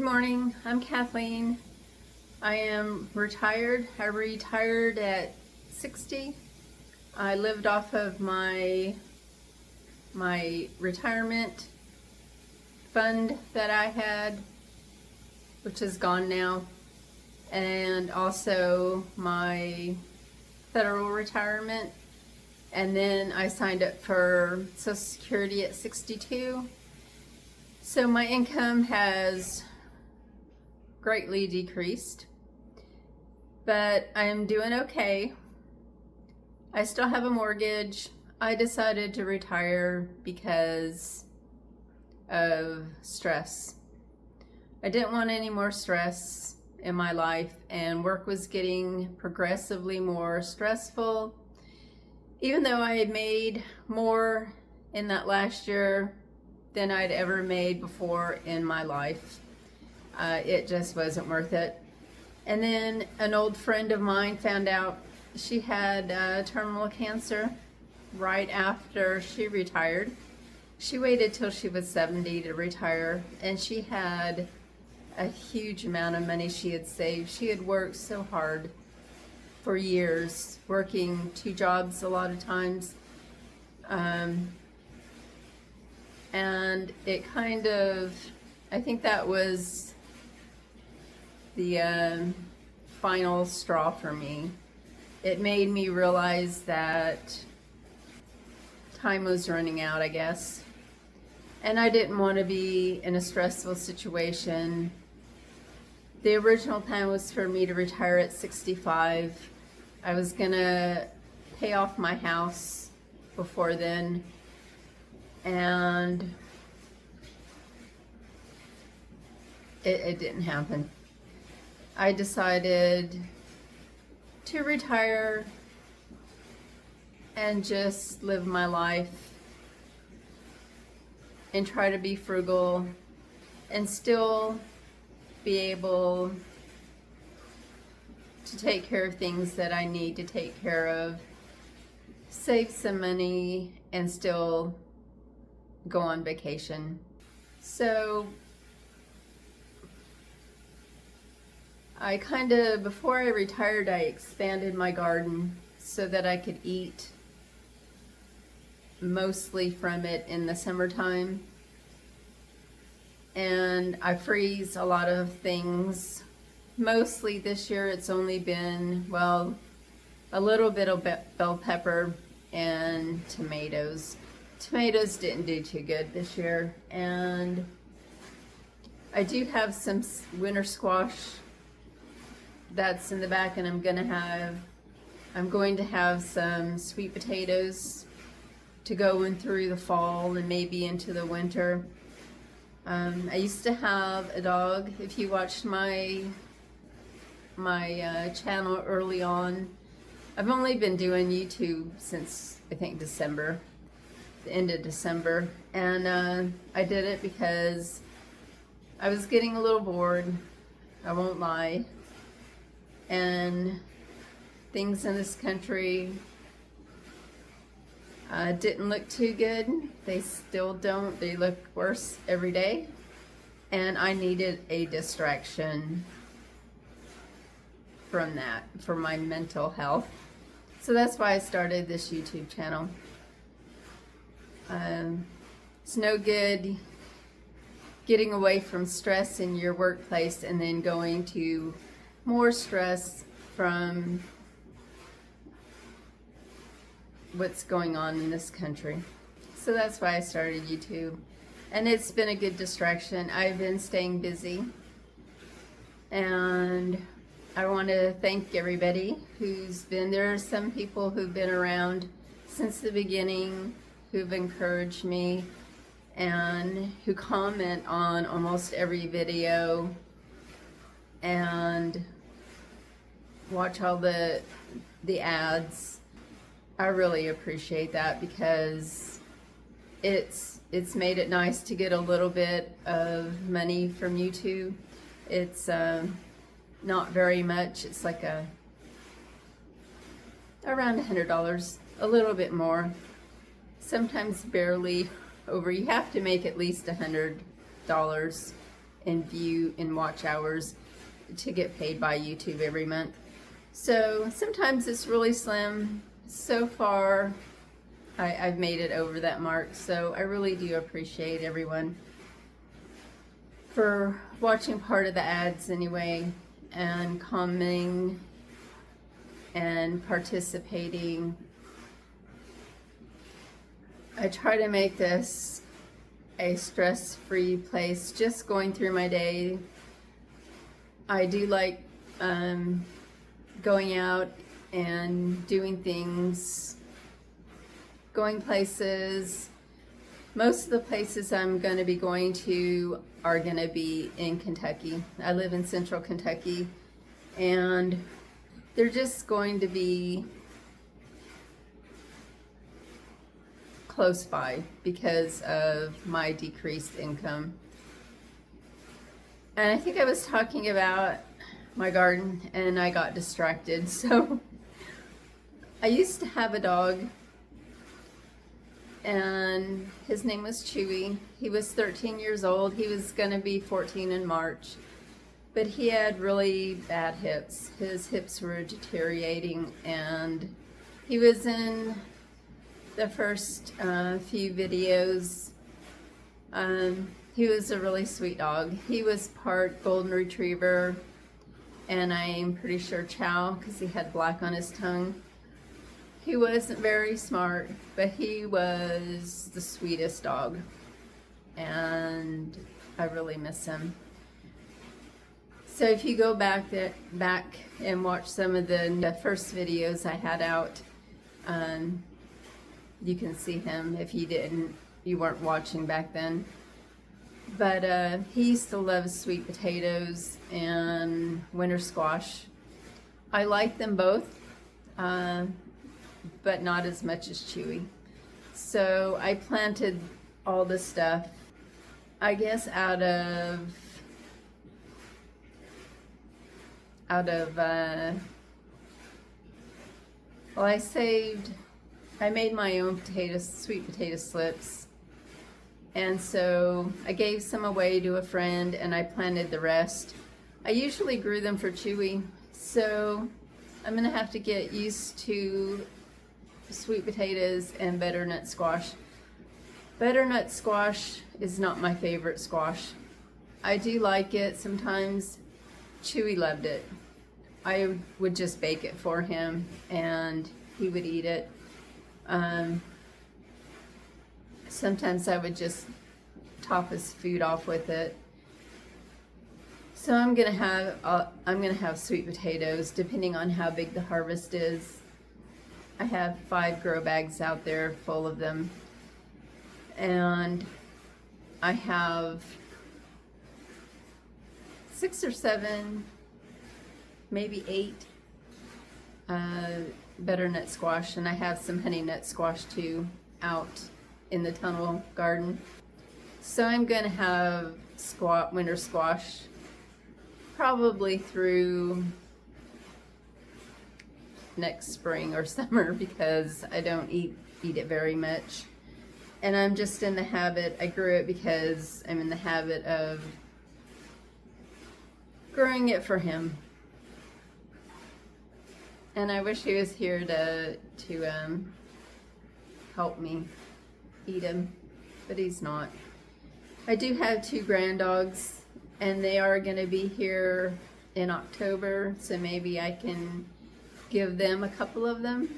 Good morning, I'm Kathleen. I am retired. I retired at 60. I lived off of my retirement fund that I had, which is gone now, and also my federal retirement. And then I signed up for Social Security at 62. So my income has greatly decreased, but I'm doing okay. I still have a mortgage. I decided to retire because of stress. I didn't want any more stress in my life, and work was getting progressively more stressful. Even though I had made more in that last year than I'd ever made before in my life, it just wasn't worth it. And then an old friend of mine found out she had terminal cancer right after she retired. She waited till she was 70 to retire, and she had a huge amount of money she had saved. She had worked so hard for years, working 2 jobs a lot of times. And it kind of, I think that was the final straw for me. It made me realize that time was running out, I guess. And I didn't want to be in a stressful situation. The original plan was for me to retire at 65. I was gonna pay off my house before then, and it didn't happen. I decided to retire and just live my life and try to be frugal and still be able to take care of things that I need to take care of, save some money, and still go on vacation. So I before I retired, I expanded my garden so that I could eat mostly from it in the summertime. And I freeze a lot of things. Mostly this year it's only been, well, a little bit of bell pepper and tomatoes. Tomatoes didn't do too good this year. And I do have some winter squash that's in the back, and I'm going to have some sweet potatoes to go in through the fall and maybe into the winter. I used to have a dog. If you watched my channel early on, I've only been doing YouTube since I think December, the end of December, and I did it because I was getting a little bored, I won't lie, and things in this country didn't look too good. They still don't. They look worse every day, and I needed a distraction from that for my mental health. So that's why I started this YouTube channel. It's no good getting away from stress in your workplace and then going to more stress from what's going on in this country. So that's why I started YouTube, and it's been a good distraction. I've been staying busy, and I want to thank everybody who's been there. Some people who've been around since the beginning, who've encouraged me, and who comment on almost every video and watch all the ads. I really appreciate that, because it's made it nice to get a little bit of money from YouTube. It's not very much. It's like around $100, a little bit more, sometimes barely over. You have to make at least $100 in view and watch hours to get paid by YouTube every month. So sometimes it's really slim. So far, I've made it over that mark. So I really do appreciate everyone for watching part of the ads anyway, and commenting and participating. I try to make this a stress-free place, just going through my day. I do like going out and doing things, going places. Most of the places I'm going to be going to are going to be in Kentucky. I live in central Kentucky, and they're just going to be close by because of my decreased income. And I think I was talking about my garden and I got distracted. So I used to have a dog, and his name was Chewy. He was 13 years old. He was going to be 14 in March, but he had really bad hips. His hips were deteriorating, and he was in the first few videos. He was a really sweet dog. He was part golden retriever, and I'm pretty sure chow, because he had black on his tongue. He wasn't very smart, but he was the sweetest dog, and I really miss him. So if you go back and watch some of the first videos I had out, you can see him. If you weren't watching back then. But he used to love sweet potatoes and winter squash. I like them both, but not as much as Chewy. So I planted all this stuff, I guess out of well, I made my own sweet potato slips, and so I gave some away to a friend, and I planted the rest. I usually grew them for Chewy, so I'm gonna have to get used to sweet potatoes and butternut squash. Butternut squash is not my favorite squash. I do like it sometimes. Chewy loved it. I would just bake it for him and he would eat it. Sometimes I would just top his food off with it. So I'm gonna have sweet potatoes depending on how big the harvest is. I have 5 grow bags out there full of them, and I have 6 or 7, maybe 8 butternut squash, and I have some honey nut squash too out in the tunnel garden. So I'm gonna have winter squash probably through next spring or summer, because I don't eat it very much. And I'm just in the habit, I grew it because I'm in the habit of growing it for him. And I wish he was here to help me eat him, but he's not. I do have 2 grand dogs, and they are going to be here in October, so maybe I can give them a couple of them.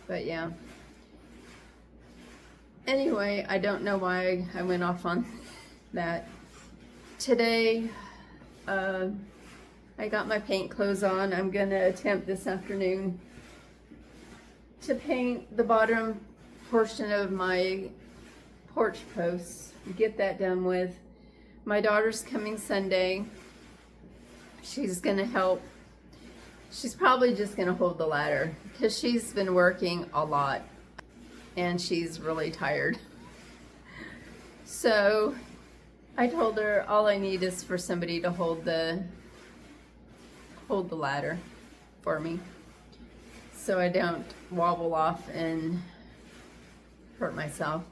But yeah. Anyway, I don't know why I went off on that. Today, I got my paint clothes on. I'm gonna attempt this afternoon to paint the bottom portion of my porch posts, get that done with. My daughter's coming Sunday. She's gonna help. She's probably just gonna hold the ladder because she's been working a lot and she's really tired. So I told her all I need is for somebody to hold the ladder for me, so I don't wobble off and hurt myself.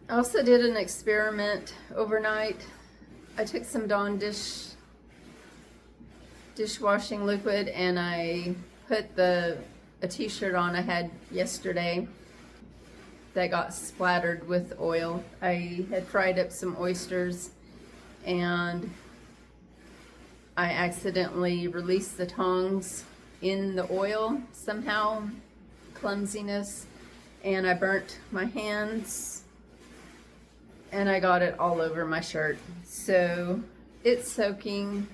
I also did an experiment overnight. I took some Dawn dishwashing liquid and I put a t-shirt on I had yesterday that got splattered with oil. I had fried up some oysters and I accidentally released the tongs in the oil somehow, clumsiness, and I burnt my hands and I got it all over my shirt. So it's soaking.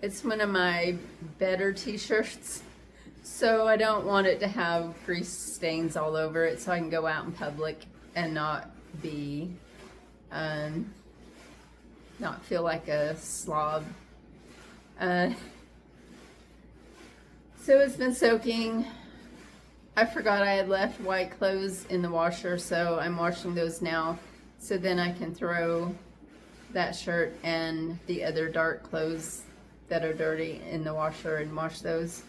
It's one of my better t-shirts, so I don't want it to have grease stains all over it, so I can go out in public and not be, not feel like a slob. So it's been soaking. I forgot I had left white clothes in the washer, so I'm washing those now, so then I can throw that shirt and the other dark clothes that are dirty in the washer and wash those.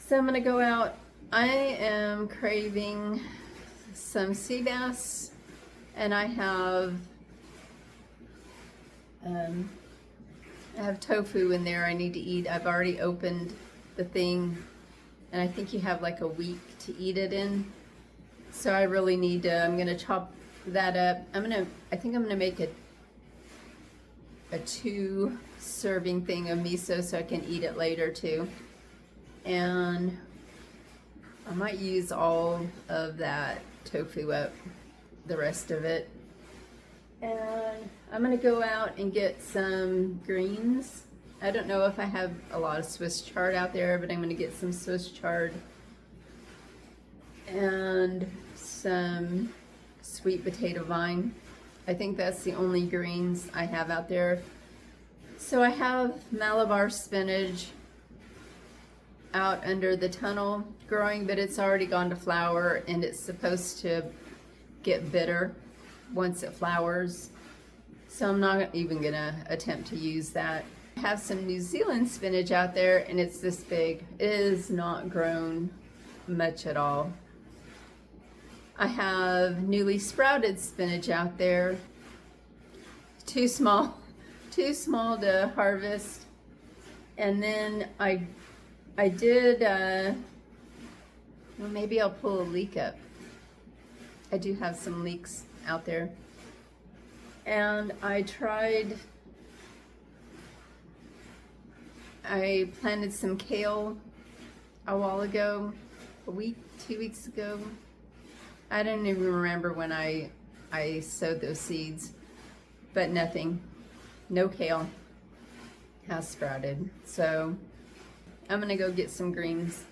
So I'm gonna go out. I am craving some sea bass, and I have tofu in there I need to eat. I've already opened the thing, and I think you have like a week to eat it in. So I really need to, I'm gonna chop that up. I think I'm gonna make a 2-serving thing of miso so I can eat it later too. And I might use all of that tofu up, the rest of it. And I'm gonna go out and get some greens. I don't know if I have a lot of Swiss chard out there, but I'm gonna get some Swiss chard and some sweet potato vine. I think that's the only greens I have out there. So I have Malabar spinach out under the tunnel growing, but it's already gone to flower and it's supposed to get bitter once it flowers. So I'm not even gonna attempt to use that. I have some New Zealand spinach out there and it's this big. It is not grown much at all. I have newly sprouted spinach out there. Too small to harvest. And then I did, well, maybe I'll pull a leek up. I do have some leeks out there. And I planted some kale a while ago, a week, 2 weeks ago. I don't even remember when I sowed those seeds, but nothing, no kale has sprouted. So I'm gonna go get some greens.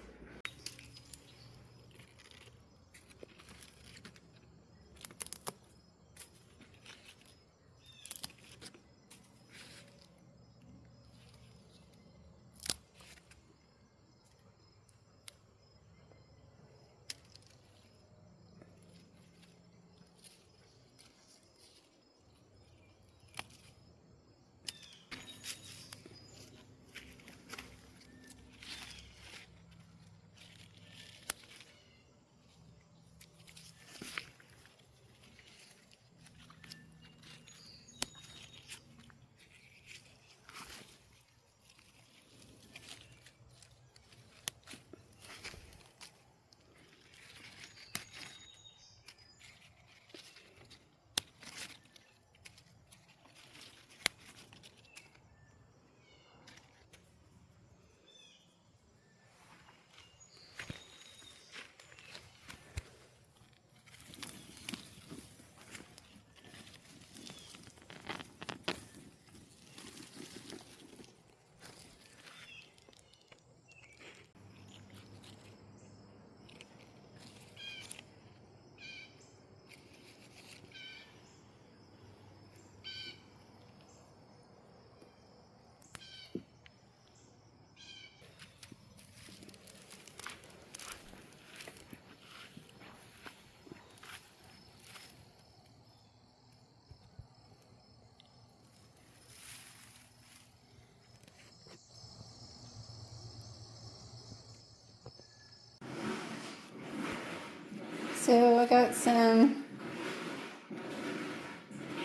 So I got some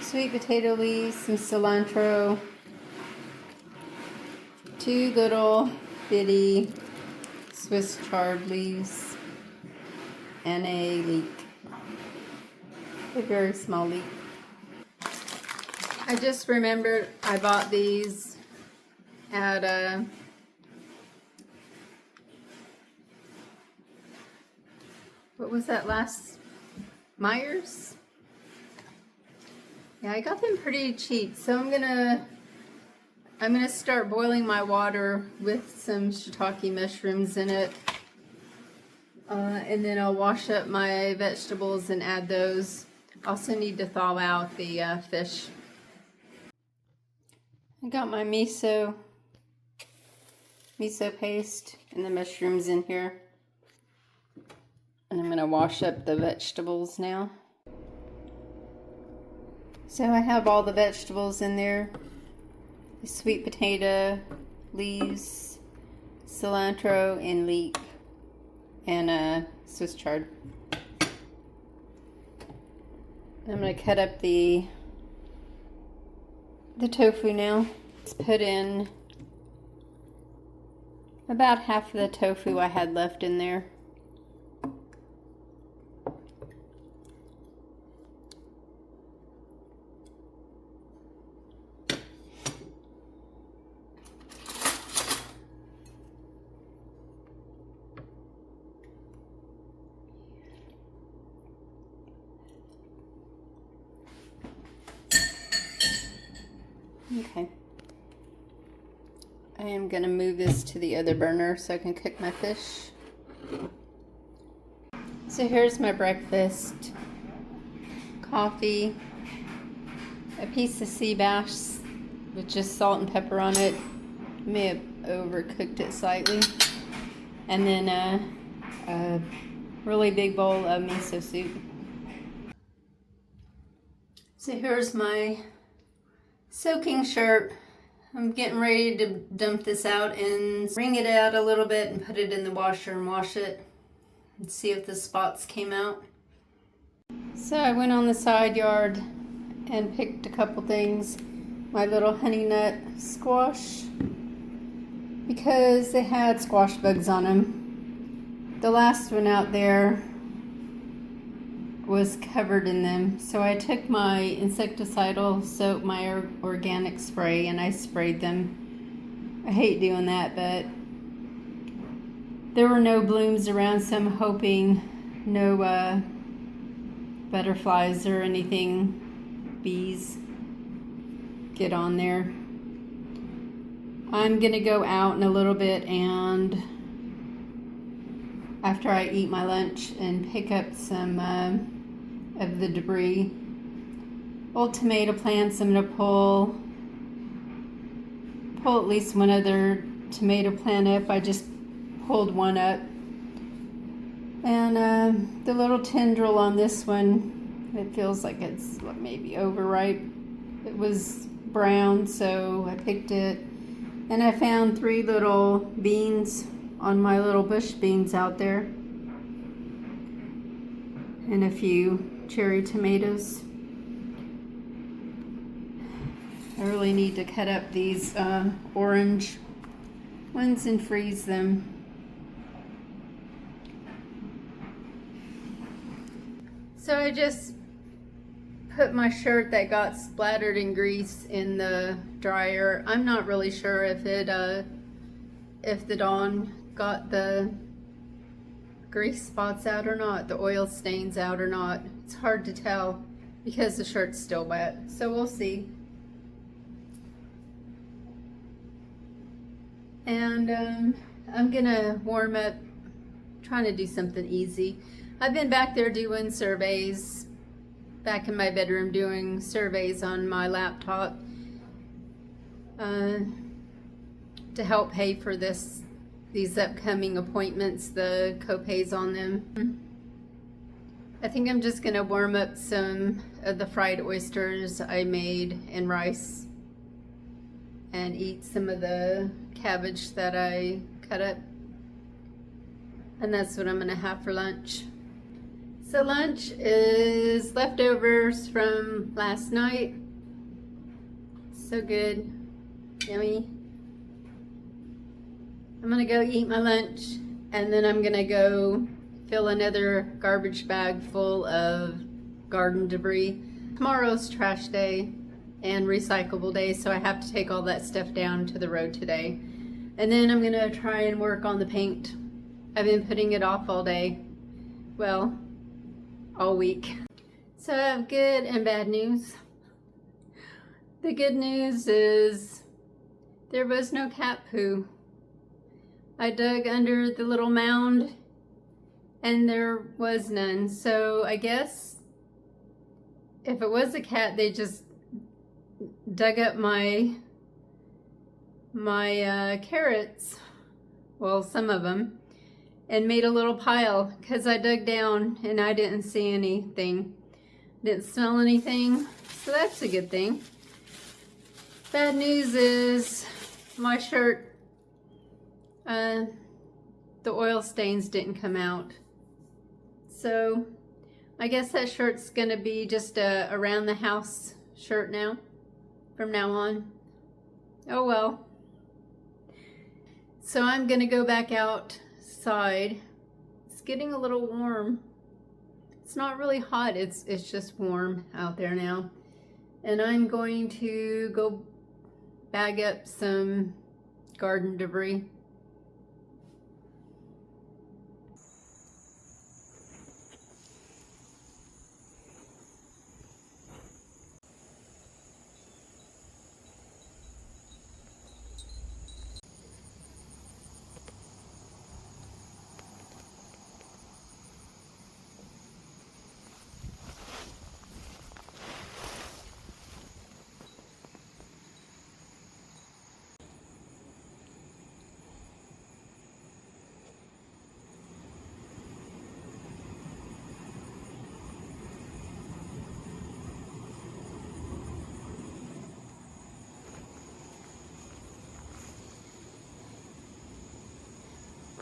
sweet potato leaves, some cilantro, 2 little bitty Swiss chard leaves, and a leek, a very small leek. I just remembered I bought these at what was that last? Myers? Yeah, I got them pretty cheap. So I'm gonna start boiling my water with some shiitake mushrooms in it. And then I'll wash up my vegetables and add those. Also need to thaw out the fish. I got my miso paste and the mushrooms in here. And I'm gonna wash up the vegetables now. So I have all the vegetables in there. The sweet potato, leaves, cilantro, and leek, and Swiss chard. I'm gonna cut up the tofu now. Let's put in about half of the tofu I had left in there. Okay. I am going to move this to the other burner so I can cook my fish. So here's my breakfast. Coffee, a piece of sea bass with just salt and pepper on it. May have overcooked it slightly. And then a really big bowl of miso soup. So here's my soaking shirt. I'm getting ready to dump this out and wring it out a little bit and put it in the washer and wash it and see if the spots came out. So I went on the side yard and picked a couple things. My little honey nut squash, because they had squash bugs on them. The last one out there was covered in them. So I took my insecticidal soap, my organic spray, and I sprayed them. I hate doing that, but there were no blooms around, so I'm hoping no butterflies or anything, bees, get on there. I'm gonna go out in a little bit and after I eat my lunch and pick up some of the debris. Old tomato plants. I'm gonna pull at least one other tomato plant up. I just pulled one up. And the little tendril on this one, it feels like it's maybe overripe. It was brown, so I picked it. And I found 3 little beans on my little bush beans out there. And a few cherry tomatoes. I really need to cut up these orange ones and freeze them. So I just put my shirt that got splattered in grease in the dryer. I'm not really sure if the Dawn got the grease spots out or not, the oil stains out or not. It's hard to tell because the shirt's still wet, so we'll see. And I'm gonna warm up, trying to do something easy. I've been back there doing surveys, back in my bedroom doing surveys on my laptop to help pay for these upcoming appointments, the co-pays on them. I think I'm just gonna warm up some of the fried oysters I made and rice and eat some of the cabbage that I cut up. And that's what I'm gonna have for lunch. So lunch is leftovers from last night. So good. Yummy. I'm gonna go eat my lunch and then I'm gonna go fill another garbage bag full of garden debris. Tomorrow's trash day and recyclable day, so I have to take all that stuff down to the road today. And then I'm gonna try and work on the paint. I've been putting it off all day. Well, all week. So I have good and bad news. The good news is there was no cat poo. I dug under the little mound and there was none. So I guess if it was a cat, they just dug up my carrots, well, some of them, and made a little pile because I dug down and I didn't see anything. Didn't smell anything, so that's a good thing. Bad news is my shirt, the oil stains didn't come out. So I guess that shirt's gonna be just a around the house shirt now, from now on. Oh well. So I'm gonna go back outside. It's getting a little warm. It's not really hot, it's just warm out there now. And I'm going to go bag up some garden debris.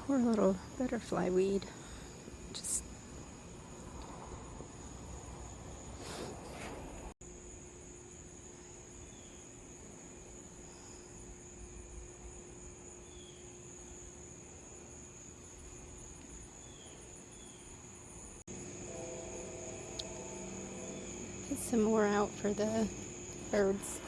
Poor little butterfly weed. Just get some more out for the birds.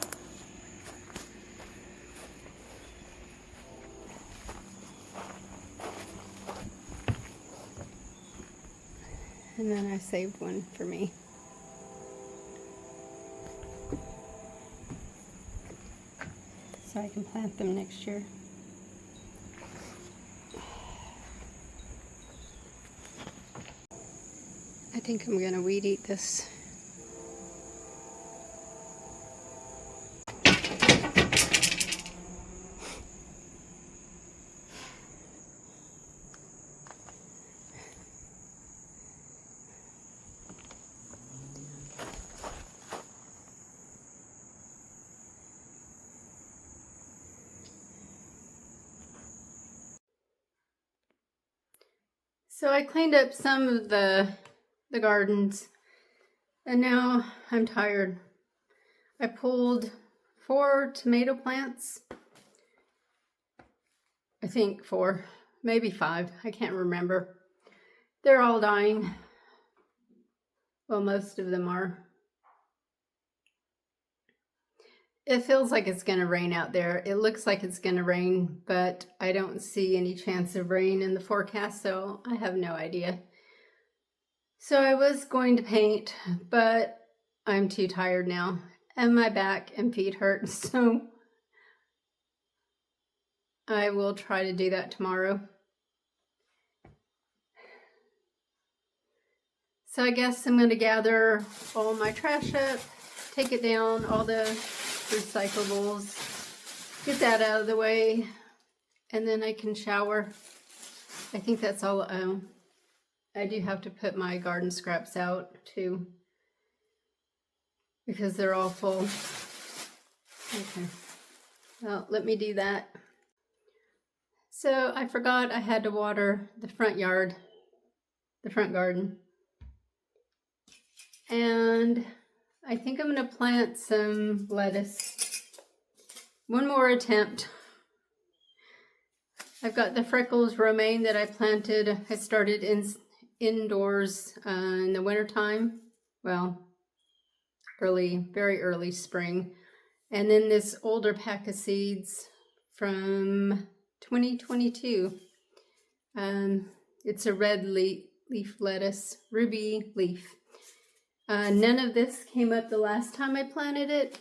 And then I saved one for me. So I can plant them next year. I think I'm gonna weed eat this. So I cleaned up some of the gardens and now I'm tired. I pulled 4 tomato plants. I think 4, maybe 5, I can't remember. They're all dying. Well, most of them are. It feels like it's gonna rain out there. It looks like it's gonna rain, but I don't see any chance of rain in the forecast, so I have no idea. So I was going to paint, but I'm too tired now, and my back and feet hurt, so I will try to do that tomorrow. So I guess I'm gonna gather all my trash up, take it down, all the recyclables, get that out of the way, and then I can shower. I think that's all. I do have to put my garden scraps out too because they're all full. Okay, well, let me do that. So I forgot I had to water the front yard, the front garden. And I think I'm going to plant some lettuce. One more attempt. I've got the Freckles romaine that I planted. I started indoors in the wintertime. Well, very early spring. And then this older pack of seeds from 2022. It's a red leaf lettuce, ruby leaf. None of this came up the last time I planted it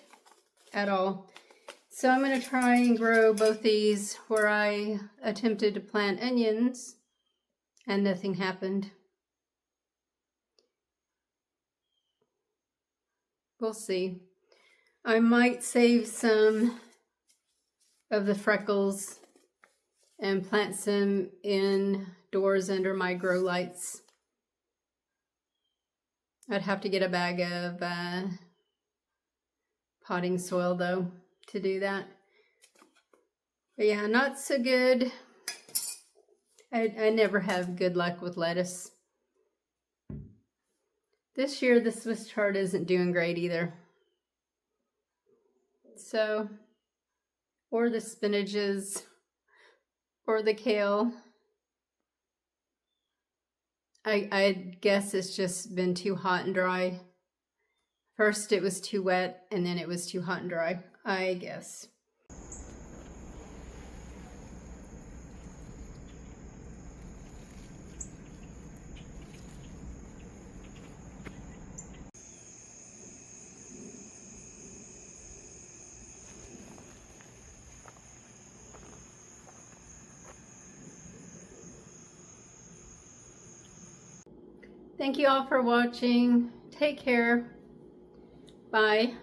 at all. So I'm going to try and grow both these where I attempted to plant onions and nothing happened. We'll see. I might save some of the Freckles and plant some indoors under my grow lights. I'd have to get a bag of potting soil though to do that. But yeah, not so good. I never have good luck with lettuce. This year the Swiss chard isn't doing great either. So, or the spinaches, or the kale. I guess it's just been too hot and dry. First it was too wet, and then it was too hot and dry, I guess. Thank you all for watching. Take care. Bye.